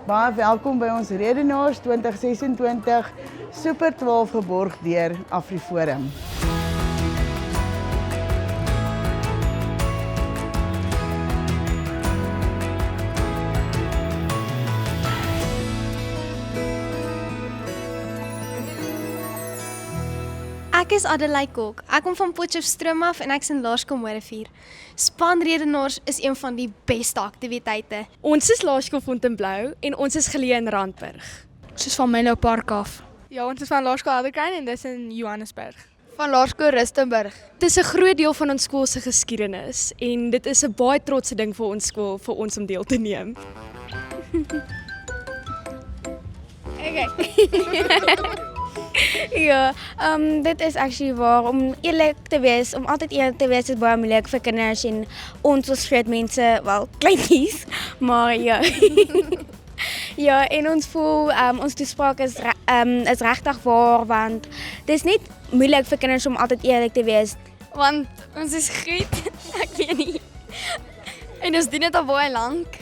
Baie welkom by ons Redenaars 2026 Super 12 geborg deur AfriForum. Ek is Adelaide Kok. Ek kom van Potchefstroom af en ek is in Laerskool Mooirivier. Spanredenaars is een van die beste aktiwiteite. Ons is Laerskool Fontainebleau en ons is geleë in Randburg. Ons is van Menlo Park af. Ja, ons is van Laerskool Helderkruin en dis in Johannesburg. Van Laerskool Rustenburg. Dit is 'n groot deel van ons skool se geskiedenis en dit is 'n baie trotse ding vir ons skool vir ons om deel te neem. Ja, dit is actually waar. Om eerlik te wees, om altyd eerlik te wees is baie moeilik vir kinders en ons as groot mense, wel, kleintjies, maar ja. Ja, en ons voel, ons toespraak is regtig waar, want dit is net moeilik vir kinders om altyd eerlik te wees. Want ons is goed. Ek weet nie. En ons doen dit al baie lank.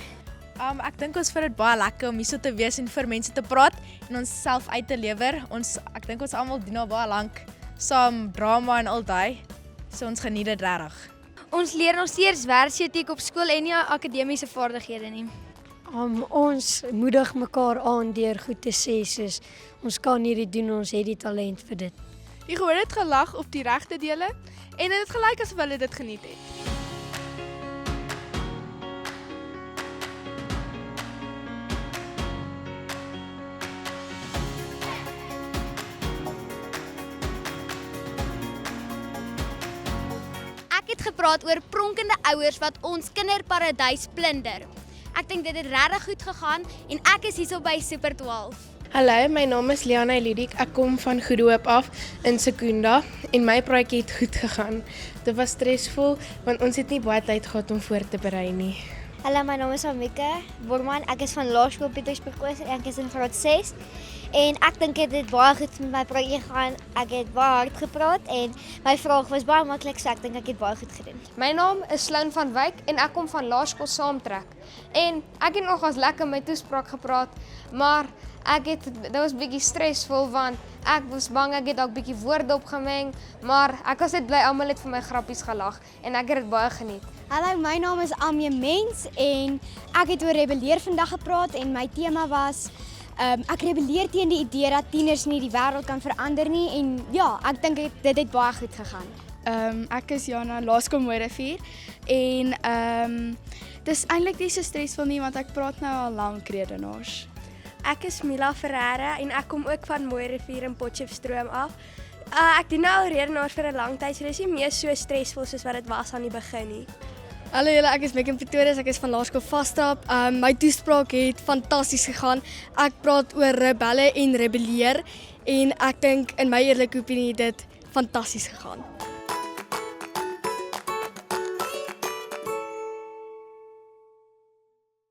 Ek dink ons vind dit baie lekker om hier so te wees en vir mense te praat en ons self uit te lewer. Ek dink ons almal doen al baie lank saam drama en al daai. So ons geniet dit regtig. Ons leer nog steeds werksetiek op skool en nie akademiese vaardighede nie. Ons moedig mekaar aan deur goed te sê soos ons kan hierdie doen, ons het die talent vir dit. Jy hoor dit gelag op die regte dele en dit het gelyk asof hulle dit geniet het. Ek het gepraat oor pronkende ouers wat ons kinderparadys plunder. Ek dink dit het regtig goed gegaan en ek is hierso by Super 12. Hallo, my naam is Liana Ludik. Ek kom van Goedehoop af in Secunda en my praatjie het goed gegaan. Dit was stresvol want ons het nie baie tyd gehad om voor te berei nie. Hallo, my naam is Amika Borman. Ek is van Laerskool Pietersburg Oos en ek is in graad 6. En ek dink dit het baie goed met my praatjie gegaan. Ek het baie hard gepraat en my vraag was baie maklik, so ek dink ek het baie goed gedoen. My naam is Sloan van Wyk en ek kom van Laerskool Saamtrek. En ek het nogals lekker my toespraak gepraat, maar dit was bietjie stresvol want ek was bang ek het dalk bietjie woorde opgemeng, maar ek was net bly almal het vir my grappies gelag en ek het dit baie geniet. Hallo, my naam is Amie Mens en ek het oor rebelleer vandag gepraat en my tema was ek rebelleer teen die idee dat tieners nie die wêreld kan verander nie en ja, ek dink dit het baie goed gegaan. Ek is Jana, Laerskool Mooirivier en dis eintlik nie so stresvol nie want ek praat nou al lank redenaars. Ek is Mila Ferreira en ek kom ook van Mooirivier in Potchefstroom af. Ek doen nou al redenaars vir 'n lang tyd, so dis nie meer so stresvol soos wat dit was aan die begin nie. Hallo julle, ek is Megan Pretorius, ek is van Laerskool Vastrap. My toespraak het fantasties gegaan. Ek praat oor rebelle en rebelleer en ek dink in my eerlike opinie dit fantasties gegaan.